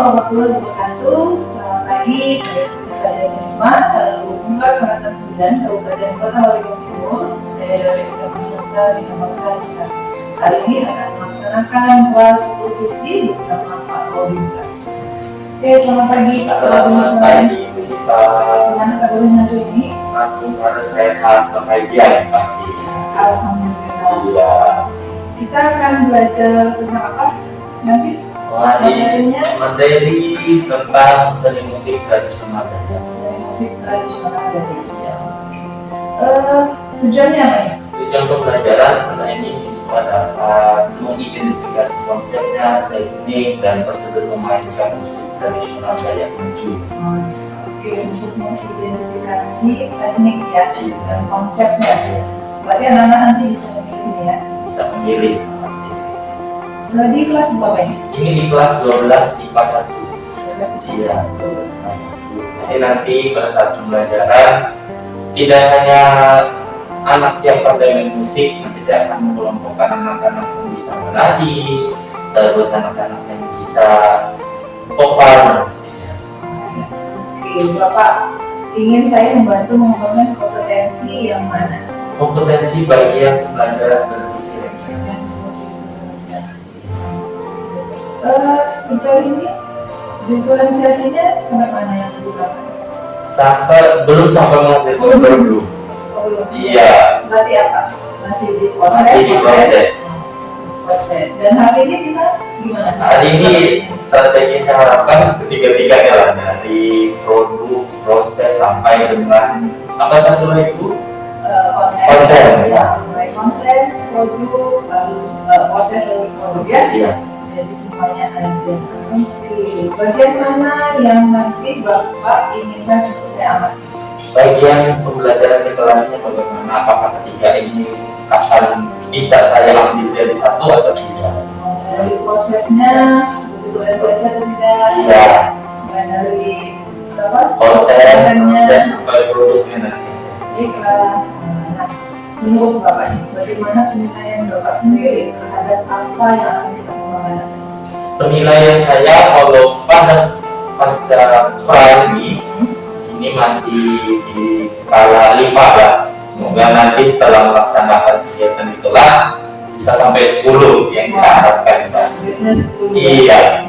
warahmatullahi wabarakatuh. Selamat pagi, saya Siti Fadia Terima, calon guru angkatan 9 Kabupaten Kota Waringin Timur. Saya dari SMA Swasta Bina Bangsa Desa. Kali ini akan melaksanakan kelas supervisi bersama Pak Robinson. Oke, selamat pagi Pak Robinson. Selamat pagi, Bu Sita. Gimana kabarnya hari ini? Pasti harus sehat, bahagia pasti. Alhamdulillah. Iya. Kita akan belajar tentang apa nanti? Materi tentang seni musik tradisional Dayak. Seni musik tradisional Dayak. Tujuannya apa ya? Tujuan pembelajaran setelah ini siswa dapat mengidentifikasi konsepnya, teknik, dan prosedur memainkan musik tradisional Dayak Maju. Oke, untuk mengidentifikasi teknik ya dan konsepnya. Berarti anak-anak nanti bisa memilih ya? Bisa memilih pasti. Di kelas berapa ini? Ini di kelas 12 IPA 1. Iya. Nanti pada saat pembelajaran tidak hanya anak yang pandai main musik, nanti saya akan mengelompokkan anak-anak yang bisa menari, terus anak-anak yang bisa vokal pastinya. Oke, Bapak ingin saya membantu mengembangkan kompetensi yang mana? Kompetensi bagian pembelajaran berdiferensiasi. Sejauh ini diferensiasinya sampai mana yang digunakan? Belum sampai menghasilkan produk. Belum. Iya. Berarti apa? Masih di proses. Masih di proses. Dan hari ini kita gimana? Hari ini strategi saya harapkan ketiga-tiganya lah, dari produk, proses sampai dengan apa satu lagi Bu? Konten. Ya, mulai konten, produk, lalu proses lalu produk ya. Iya. Jadi semuanya ada. Oke, bagian mana yang nanti Bapak inginkan untuk saya amati? Bagian pembelajaran di kelasnya bagaimana, apakah ketiga ini akan bisa saya ambil dari satu atau tidak? Dari prosesnya, diferensiasi atau tidak? Iya. Dari apa? Konten, proses sampai produknya nanti. Baiklah. Nah, menurut Bapak ini, bagaimana penilaian Bapak sendiri terhadap apa yang akan kita kembangkan? Penilaian saya kalau pada pasca ini masih di skala 5 lah. Semoga nanti setelah melaksanakan kegiatan di kelas bisa sampai 10 yang kita harapkan. Iya.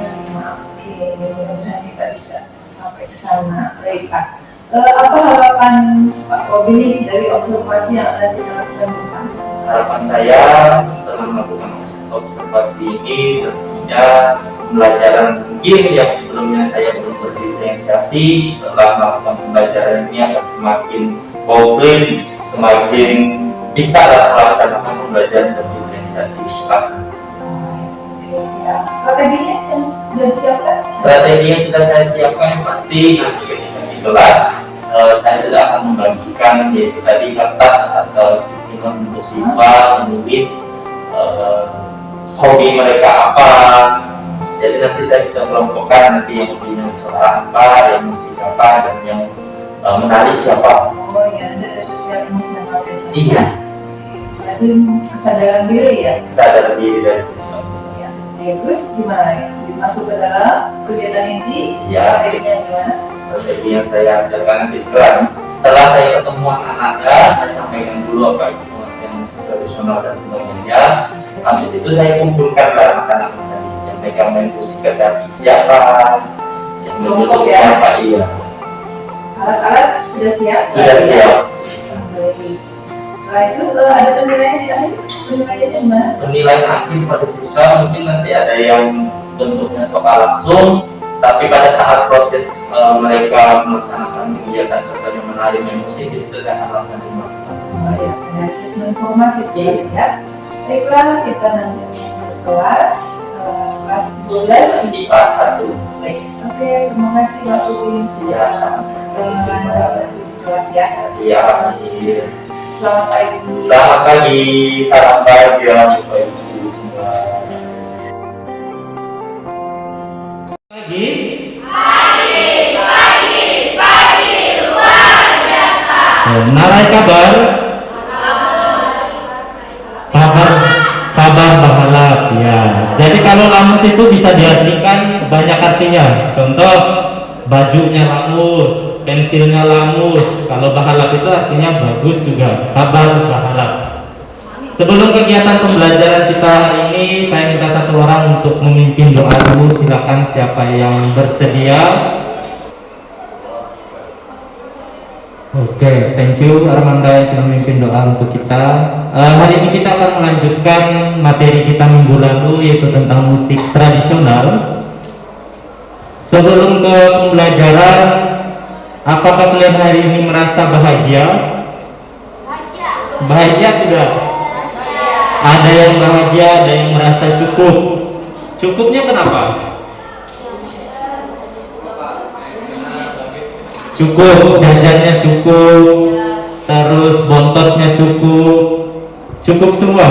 Oke, mudah-mudahan kita bisa sampai ke sana. Baik Pak. Apa harapan Pak Robin ini dari observasi yang akan kita lakukan bersama? Harapan saya setelah melakukan observasi ini tentunya pembelajaran mungkin yang sebelumnya saya belum berdiferensiasi, setelah melakukan pembelajaran ini akan semakin komplit, semakin bisa melaksanakan pembelajaran berdiferensiasi di kelas. Oke, siap. Strateginya yang sudah disiapkan? Strategi yang sudah saya siapkan yang pasti nanti ketika di kelas saya sudah akan membagikan yaitu tadi kertas atau sticky note untuk siswa menulis hobi mereka apa. Jadi nanti saya bisa kelompokkan nanti yang hobinya suara apa, yang musik apa, dan yang menari siapa. Oh ya, ada sosial emosional biasanya. Iya. Berarti kesadaran diri ya? Kesadaran diri dari siswa. Ya, terus gimana ya? Masuk ke dalam kegiatan inti, ya. Strateginya gimana? Strategi yang saya ajarkan nanti di kelas. Setelah saya ketemu anak-anak, saya sampaikan dulu apa itu yang musik tradisional dan sebagainya. Habis itu saya kumpulkan anak-anak tadi yang mereka main musik kecapi siapa, yang menurut siapa, iya. Alat-alat sudah siap? Sudah siap. Baik. Setelah itu ada penilaian di akhir? Penilaiannya gimana? Penilaian akhir pada siswa mungkin nanti ada yang bentuknya soal langsung, tapi pada saat proses mereka melaksanakan kegiatan contohnya menari main musik, di situ saya akan laksanakan. Oh ya, ada asesmen formatif ya. Baiklah, kita nanti ke kelas 12 IPA 1. Baik. Oke, terima kasih Pak Udin sudah lancar di kelas ya. Iya. Selamat pagi. Selamat pagi, salam bahagia untuk Ibu semua. Pagi luar biasa. Narai kabar kabar bahalap ya. Jadi kalau lamus itu bisa diartikan banyak artinya. Contoh, bajunya langus, pensilnya langus. Kalau bahalap itu artinya bagus juga, kabar bahalap. Sebelum kegiatan pembelajaran kita hari ini, saya minta satu orang untuk memimpin doa dulu. Silakan siapa yang bersedia. Oke, thank you Armanda yang sudah memimpin doa untuk kita. Hari ini kita akan melanjutkan materi kita minggu lalu, yaitu tentang musik tradisional. Sebelum ke pembelajaran, apakah kalian hari ini merasa bahagia? Bahagia tidak? Ada yang bahagia, ada yang merasa cukup. Cukupnya kenapa? Cukup, jajannya cukup, terus bontotnya cukup, cukup semua.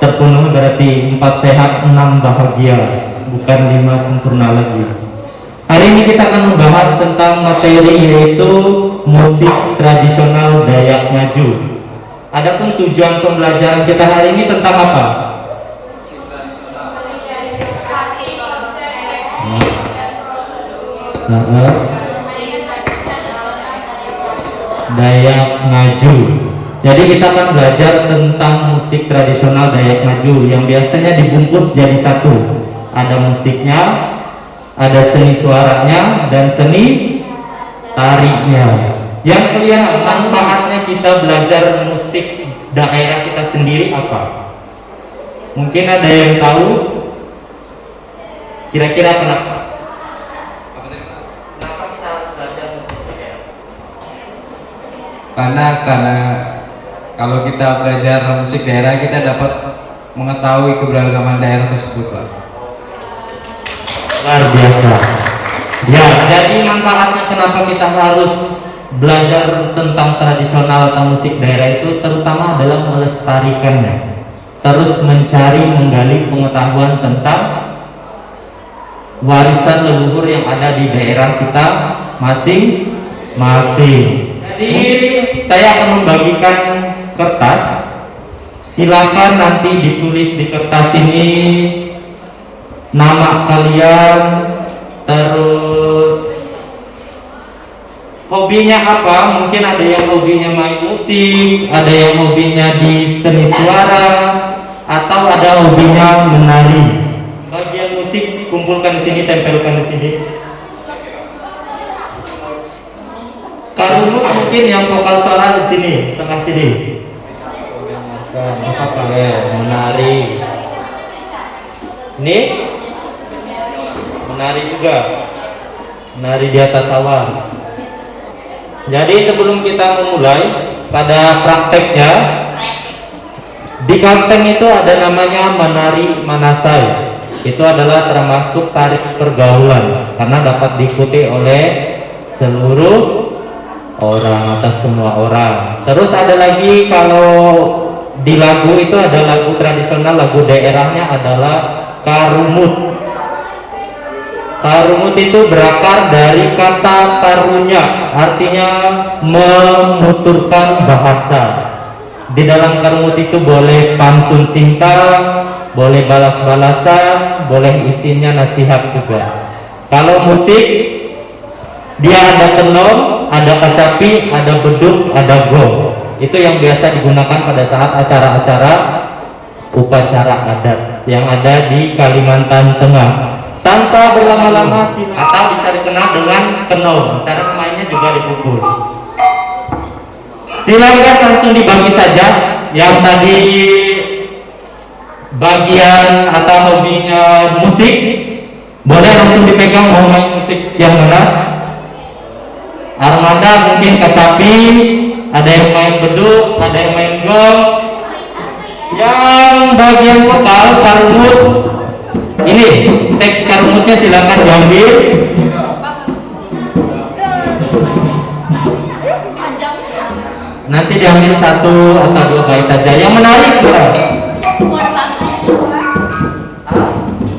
Terpenuhi berarti 4 sehat, 6 bahagia, bukan 5 sempurna lagi. Hari ini kita akan membahas tentang materi yaitu musik tradisional Dayak Ngaju. Adapun tujuan pembelajaran kita hari ini tentang apa? Dayak Ngaju. Jadi kita akan belajar tentang musik tradisional Dayak Ngaju yang biasanya dibungkus jadi satu. Ada musiknya, ada seni suaranya, dan seni tariknya. Yang kelihatan manfaatnya kita belajar musik daerah kita sendiri apa? Mungkin ada yang tahu? Kira-kira kenapa? Kenapa kita harus belajar musik daerah? Karena kalau kita belajar musik daerah, kita dapat mengetahui keberagaman daerah tersebut, Pak. Luar biasa. Ya, jadi manfaatnya kenapa kita harus belajar tentang tradisional atau musik daerah itu terutama adalah melestarikannya, terus mencari menggali pengetahuan tentang warisan leluhur yang ada di daerah kita masing-masing. Jadi saya akan membagikan kertas. Silakan nanti ditulis di kertas ini nama kalian, terus hobinya apa. Mungkin ada yang hobinya main musik, ada yang hobinya di seni suara, atau ada hobinya menari. Bagian musik kumpulkan di sini, tempelkan di sini. Karunut mungkin yang vokal suara di sini, tengah sini. Apa menari? Ini menari juga, menari di atas awan. Jadi sebelum kita memulai pada prakteknya, di Kalteng itu ada namanya menari manasai. Itu adalah termasuk tarik pergaulan karena dapat diikuti oleh seluruh orang atau semua orang. Terus ada lagi kalau di lagu itu ada lagu tradisional, lagu daerahnya adalah karumut. Karumut itu berakar dari kata karunya, artinya menuturkan bahasa. Di dalam karumut itu boleh pantun cinta, boleh balas-balasan, boleh isinya nasihat juga. Kalau musik, dia ada tenor, ada kacapi, ada beduk, ada gong. Itu yang biasa digunakan pada saat acara-acara upacara adat yang ada di Kalimantan Tengah. Tanpa berlama-lama atau bisa dikenal dengan kenong. Cara mainnya juga dipukul. Silakan langsung dibagi saja. Yang tadi bagian atau hobinya musik, boleh langsung dipegang mau main musik yang mana. Armanda mungkin kacapi, ada yang main beduk, ada yang main gong. Yang bagian vokal karumut, ini teks karumutnya silakan diambil. Nanti diambil 1 atau 2 bait aja. Yang menarik bukan?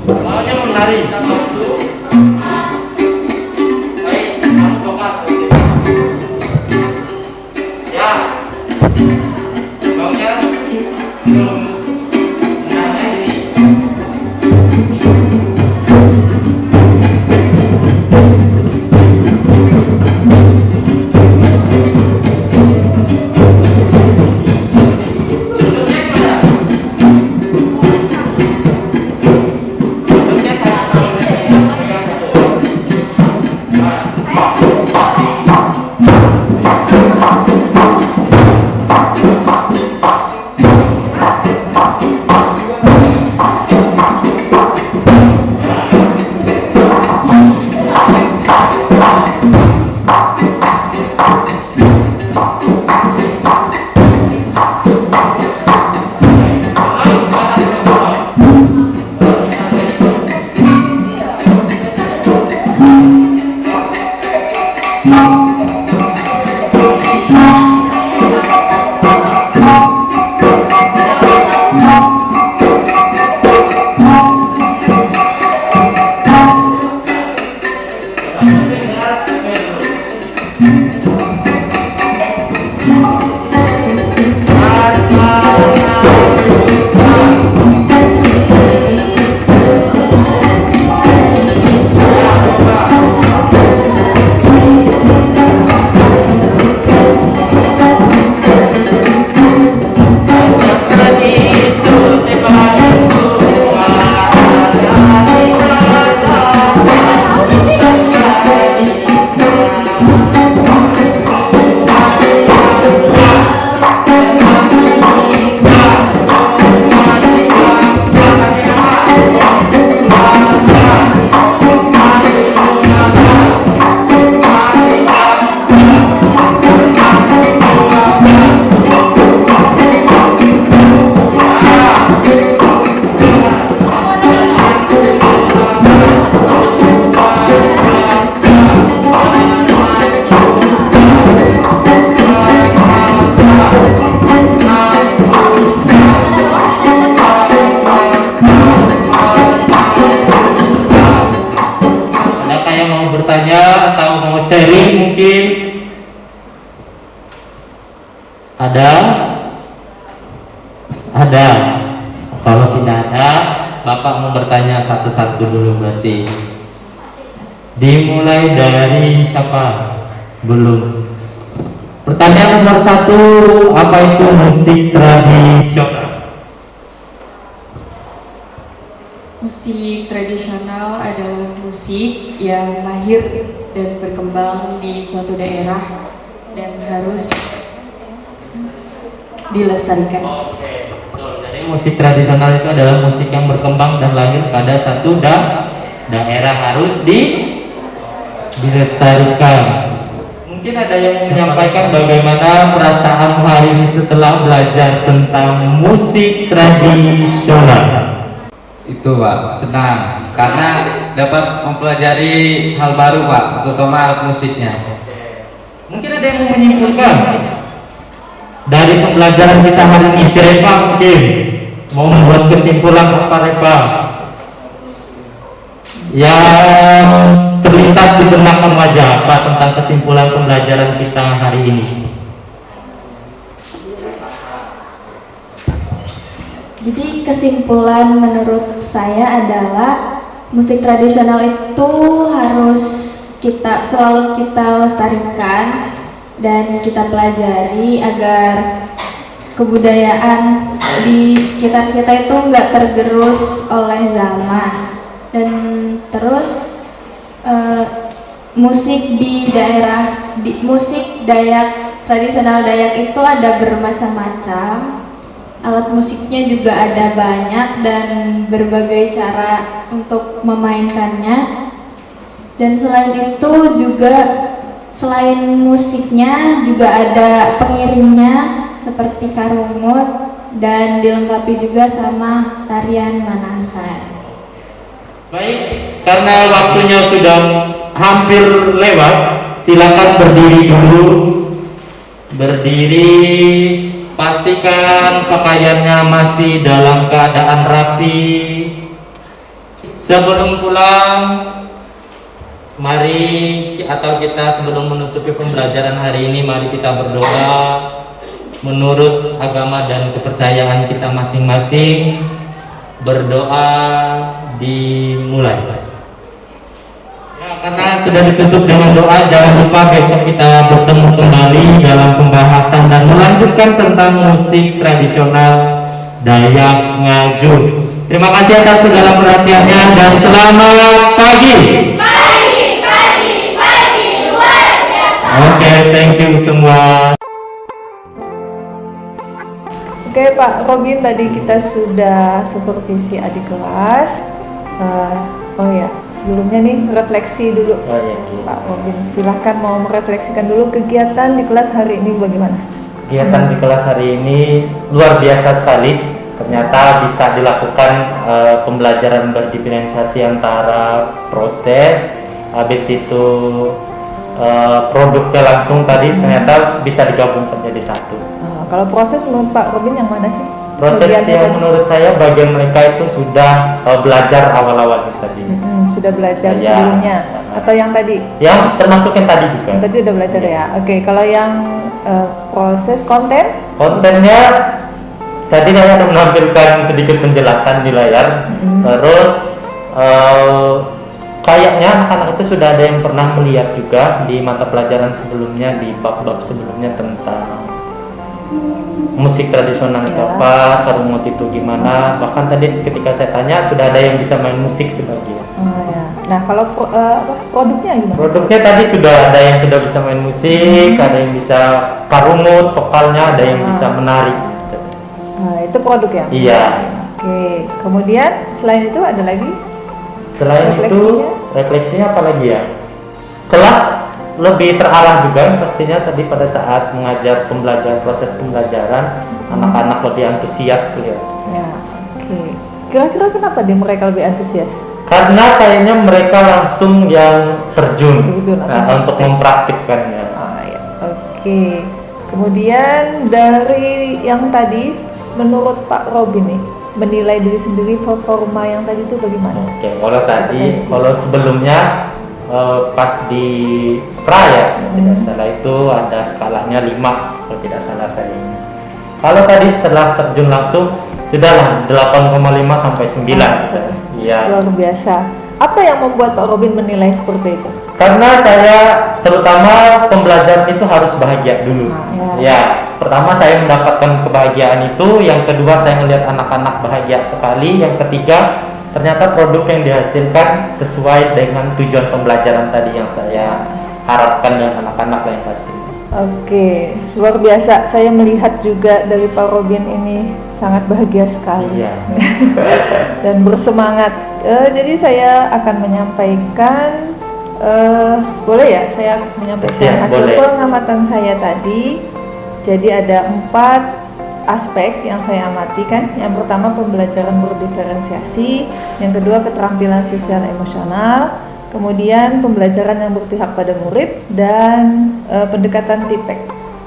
Maunya menarik. Baik, kamu coba. Ya. Maunya belum menanya ini. Ada? Kalau tidak ada, Bapak mau bertanya satu-satu dulu berarti. Dimulai dari siapa? Belum. Pertanyaan nomor 1, apa itu musik tradisional? Musik tradisional adalah musik yang lahir dan berkembang di suatu daerah dan harus dilestarikan. Oke, betul. Jadi musik tradisional itu adalah musik yang berkembang dan lahir pada satu daerah, harus dilestarikan. Mungkin ada yang menyampaikan bagaimana perasaan hari ini setelah belajar tentang musik tradisional. Itu Pak, senang karena dapat mempelajari hal baru Pak, terutama alat musiknya. Mungkin ada yang mau menyimpulkan dari pembelajaran kita hari ini. Si Reva mungkin mau membuat kesimpulan apa Reva? Yang terlintas di benak wajah apa tentang kesimpulan pembelajaran kita hari ini? Jadi kesimpulan menurut saya adalah musik tradisional itu harus selalu kita lestarikan dan kita pelajari agar kebudayaan di sekitar kita itu nggak tergerus oleh zaman. Dan terus musik Dayak tradisional Dayak itu ada bermacam-macam. Alat musiknya juga ada banyak dan berbagai cara untuk memainkannya. Dan selain itu juga selain musiknya juga ada pengiringnya seperti karungut dan dilengkapi juga sama tarian manasan. Baik, karena waktunya sudah hampir lewat, silakan berdiri dulu. Berdiri, pastikan pakaiannya masih dalam keadaan rapi. Sebelum pulang, mari kita sebelum menutupi pembelajaran hari ini, mari kita berdoa menurut agama dan kepercayaan kita masing-masing. Berdoa dimulai. Karena sudah ditutup dengan doa, jangan lupa besok kita bertemu kembali dalam pembahasan dan melanjutkan tentang musik tradisional Dayak Ngajur. Terima kasih atas segala perhatiannya dan selamat pagi. Pagi, luar biasa. Oke, thank you semua. Oke Pak Robin, tadi kita sudah supervisi adik kelas. Sebelumnya nih refleksi dulu. Pak Robin, silahkan mau merefleksikan dulu kegiatan di kelas hari ini bagaimana? Kegiatan di kelas hari ini luar biasa sekali. Ternyata bisa dilakukan pembelajaran berdiferensiasi antara proses, habis itu produknya langsung tadi ternyata bisa digabungkan jadi satu. Kalau proses menurut Pak Robin yang mana sih? Proses yang menurut saya bagian mereka itu sudah belajar awal-awal tadi. Sudah belajar sebelumnya atau yang tadi? Yang termasuk yang tadi juga. Yang tadi udah belajar ya. Oke, kalau yang proses kontennya tadi saya ada menampilkan sedikit penjelasan di layar. Terus kayaknya anak-anak itu sudah ada yang pernah melihat juga di mata pelajaran sebelumnya, di bab-bab sebelumnya tentang musik tradisional itu apa, karungut itu gimana. Bahkan tadi ketika saya tanya sudah ada yang bisa main musik sebagian. Nah kalau produknya gimana? Produknya tadi sudah ada yang sudah bisa main musik, ada yang bisa karungut, vokalnya, ada yang bisa menari. Itu produk ya? Iya. Oke, kemudian selain itu ada lagi? Selain itu refleksinya apa lagi ya? Kelas lebih terarah juga pastinya tadi pada saat mengajar proses pembelajaran, anak-anak lebih antusias kelihatan. Ya, oke. Kira-kira kenapa mereka lebih antusias? Karena kayaknya mereka langsung yang terjun untuk mempraktikkannya. Oke. Kemudian dari yang tadi, menurut Pak Robin nih, menilai diri sendiri performa yang tadi itu bagaimana? Oke, kalau sebelumnya pas di pra ya, tidak salah itu ada skalanya 5 kalau tidak salah saya ini. Kalau tadi setelah terjun langsung Sudahlah 8,5 sampai 9. Iya. Luar biasa. Apa yang membuat Pak Robin menilai seperti itu? Karena saya terutama pembelajaran itu harus bahagia dulu. Ya, pertama saya mendapatkan kebahagiaan itu, yang kedua saya melihat anak-anak bahagia sekali, yang ketiga ternyata produk yang dihasilkan sesuai dengan tujuan pembelajaran tadi yang saya harapkan dengan anak-anak yang pasti. Oke, luar biasa. Saya melihat juga dari Pak Robin ini sangat bahagia sekali. Iya. Dan bersemangat. Jadi saya akan menyampaikan, boleh ya? Saya menyampaikan Siap, hasil boleh. pengamatan saya tadi. Jadi ada 4 aspek yang saya amati kan. Yang pertama pembelajaran berdiferensiasi, yang kedua keterampilan sosial emosional, kemudian pembelajaran yang berpihak pada murid, dan pendekatan TIPEK.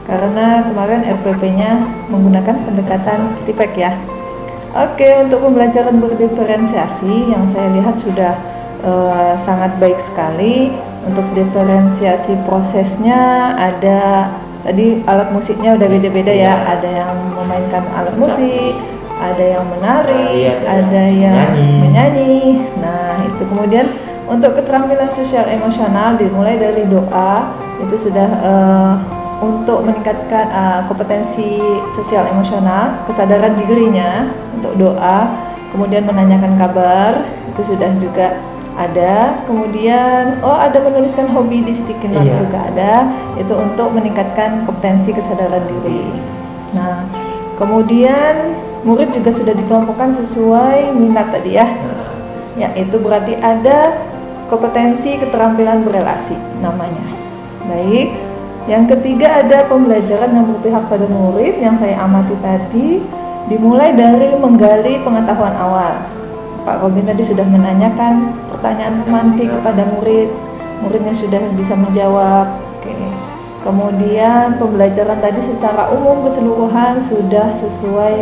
Karena kemarin RPP-nya menggunakan pendekatan TIPEK ya. Oke, untuk pembelajaran berdiferensiasi yang saya lihat sudah sangat baik sekali. Untuk diferensiasi prosesnya ada tadi alat musiknya udah beda-beda ya. Ada yang memainkan alat musik, ada yang menari, ada yang menyanyi. Nah, itu kemudian untuk keterampilan sosial emosional dimulai dari doa, itu sudah untuk meningkatkan kompetensi sosial emosional, kesadaran dirinya untuk doa, kemudian menanyakan kabar, itu sudah juga ada. Kemudian ada menuliskan hobi di sticky note juga ada, itu untuk meningkatkan kompetensi kesadaran diri. Nah, kemudian murid juga sudah dikelompokkan sesuai minat tadi ya. Ya, itu berarti ada kompetensi keterampilan berelasi namanya. Baik. Yang ketiga ada pembelajaran yang berpihak pada murid yang saya amati tadi, dimulai dari menggali pengetahuan awal. Pak Robin tadi sudah menanyakan pertanyaan pemantik kepada murid, muridnya sudah bisa menjawab. Oke. Kemudian pembelajaran tadi secara umum keseluruhan sudah sesuai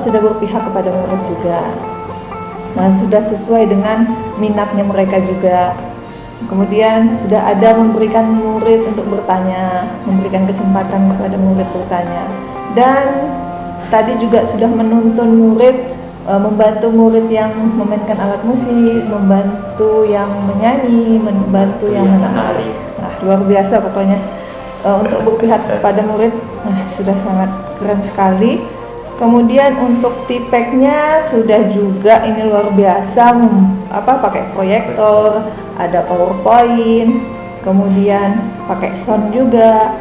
sudah berpihak kepada murid juga. Nah, sudah sesuai dengan minatnya mereka juga. Kemudian sudah ada memberikan murid untuk bertanya, memberikan kesempatan kepada murid bertanya. Dan tadi juga sudah menuntun murid, membantu murid yang memainkan alat musik, membantu yang menyanyi, membantu yang menari. Nah, luar biasa pokoknya untuk berpihak kepada murid. Nah, sudah sangat keren sekali. Kemudian untuk TIPEK-nya sudah juga ini luar biasa, pakai proyektor, ada PowerPoint, kemudian pakai sound juga.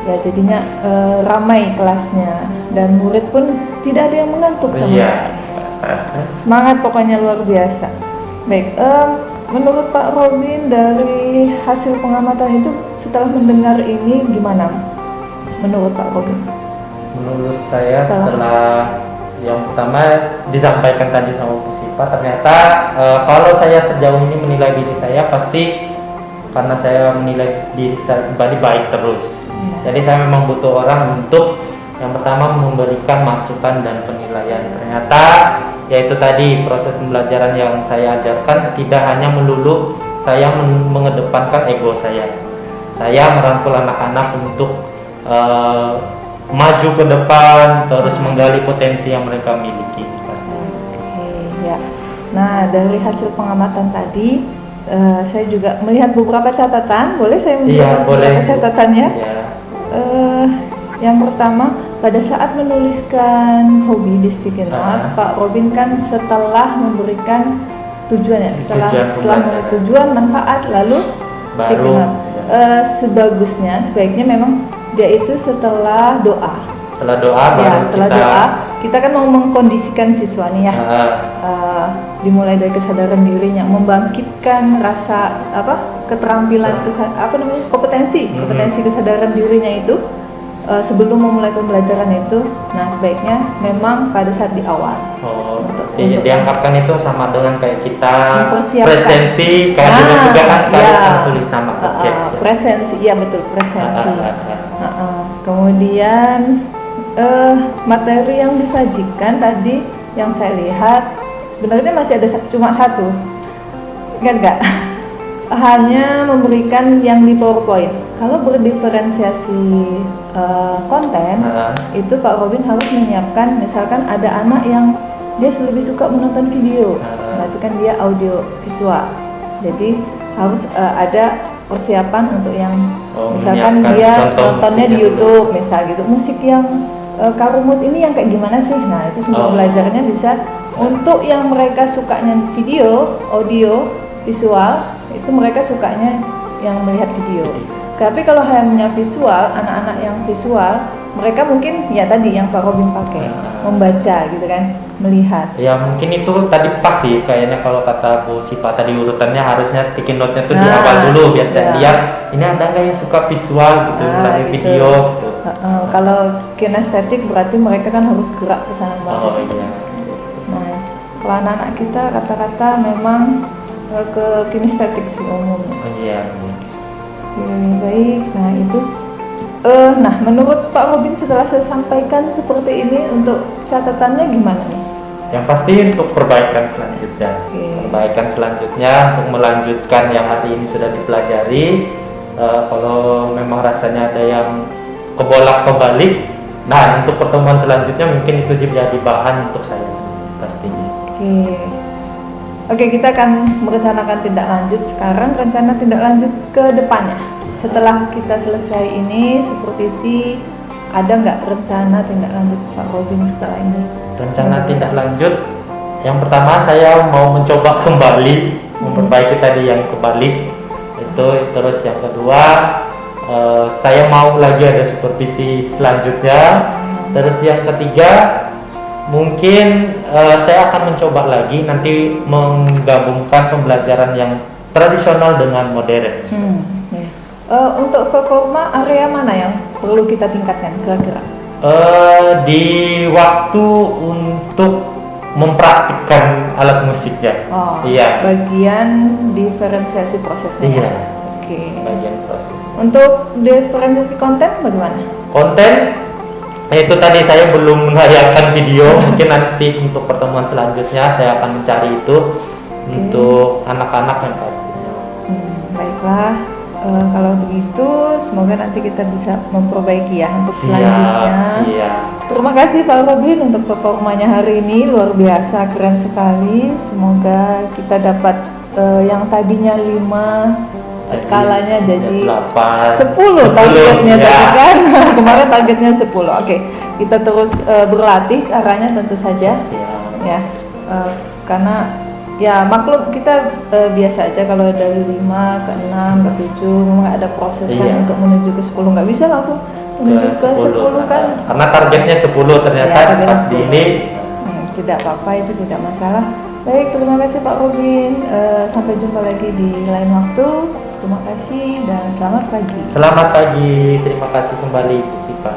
Ya, jadinya ramai kelasnya dan murid pun tidak ada yang mengantuk sama sekali. Semangat pokoknya luar biasa. Baik, menurut Pak Robin dari hasil pengamatan itu setelah mendengar ini gimana? Menurut Pak Robin? Menurut saya setelah yang pertama disampaikan tadi sama Bu Sipa, ternyata kalau saya sejauh ini menilai diri saya pasti karena saya menilai diri saya pribadi baik terus. Jadi saya memang butuh orang untuk yang pertama memberikan masukan dan penilaian. Ternyata yaitu tadi proses pembelajaran yang saya ajarkan tidak hanya melulu saya mengedepankan ego saya. Saya merangkul anak-anak untuk maju ke depan, terus menggali potensi yang mereka miliki. Ya. Nah, dari hasil pengamatan tadi, saya juga melihat beberapa catatan. Boleh saya melihat beberapa catatannya? Yang pertama, pada saat menuliskan hobi di sticky note, Pak Robin kan setelah memberikan tujuan ya, setelah memberi tujuan, manfaat, lalu sticky note. Sebaiknya memang dia itu setelah doa. Setelah doa kita kan mau mengkondisikan siswa nih ya. Dimulai dari kesadaran dirinya, membangkitkan rasa keterampilan kompetensi kesadaran dirinya itu sebelum memulai pembelajaran itu. Nah, sebaiknya memang pada saat di awal. Dianggapkan itu sama dengan kayak kita presensi, juga kan sekarang tulis nama. Presensi, iya betul, presensi. Kemudian materi yang disajikan tadi yang saya lihat sebenarnya masih ada cuma satu, ingat nggak? hanya memberikan yang di PowerPoint. Kalau berdiferensiasi konten, itu Pak Robin harus menyiapkan, misalkan ada anak yang dia lebih suka menonton video, berarti kan dia audio visual. Jadi harus ada persiapan untuk yang misalkan dia nontonnya di YouTube, misal gitu. Musik yang Karumut ini yang kayak gimana sih? Nah, itu sumber belajarnya bisa untuk yang mereka sukanya video, audio, visual, itu mereka sukanya yang melihat video. Tapi kalau hanya visual, anak-anak yang visual, mereka mungkin ya tadi yang Pak Robin pakai, membaca gitu kan, melihat. Ya mungkin itu tadi pas sih, kayaknya kalau kata Bu Sipa tadi urutannya harusnya sticky note-nya tuh di awal dulu biar saya lihat ini ada nggak yang suka visual gitu, tadi gitu. video gitu. Kalau kinestetik berarti mereka kan harus gerak ke sana banget. Iya. Nah, kalau anak-anak kita rata-rata memang ke kinestetik sih umumnya. Iya. Baik, nah itu. Nah, menurut Pak Robin setelah saya sampaikan seperti ini, untuk catatannya gimana nih? Yang pasti untuk perbaikan selanjutnya. Perbaikan selanjutnya untuk melanjutkan yang hari ini sudah dipelajari. Kalau memang rasanya ada yang kebolak-kebalik, nah untuk pertemuan selanjutnya mungkin itu jadi bahan untuk saya pastinya. Oke, kita akan merencanakan tindak lanjut sekarang. Rencana tindak lanjut ke depannya. Setelah kita selesai ini, supervisi, ada nggak rencana tindak lanjut Pak Robin setelah ini? Rencana tindak lanjut, yang pertama saya mau mencoba kembali memperbaiki tadi yang kebalik itu. Terus yang kedua, saya mau lagi ada supervisi selanjutnya. Terus yang ketiga, mungkin saya akan mencoba lagi nanti menggabungkan pembelajaran yang tradisional dengan modern. Untuk performa area mana yang perlu kita tingkatkan kira-kira? Di waktu untuk mempraktikkan alat musiknya. Iya. Bagian diferensiasi prosesnya. Iya. Oke. Bagian proses. Untuk diferensiasi konten bagaimana? Konten itu tadi saya belum menayangkan video. Mungkin nanti untuk pertemuan selanjutnya saya akan mencari itu untuk anak-anak yang pastinya. Baiklah. Kalau begitu, semoga nanti kita bisa memperbaiki ya untuk selanjutnya. Iya. Terima kasih Pak Robin untuk performanya hari ini, luar biasa, keren sekali. Semoga kita dapat yang tadinya 5, skalanya jadi 10 targetnya tadi kan. Kemarin targetnya 10. Oke, kita terus berlatih caranya tentu saja. Ya, karena ya maklum kita biasa aja kalau dari 5 ke 6 ke 7 memang ada proses kan untuk menuju ke 10, nggak bisa langsung menuju ke 10 kan, karena targetnya 10 ternyata pas di ini tidak apa-apa, itu tidak masalah. Baik, terima kasih Pak Robin, sampai jumpa lagi di lain waktu. Terima kasih dan selamat pagi. Selamat pagi, terima kasih kembali Bu Sipa.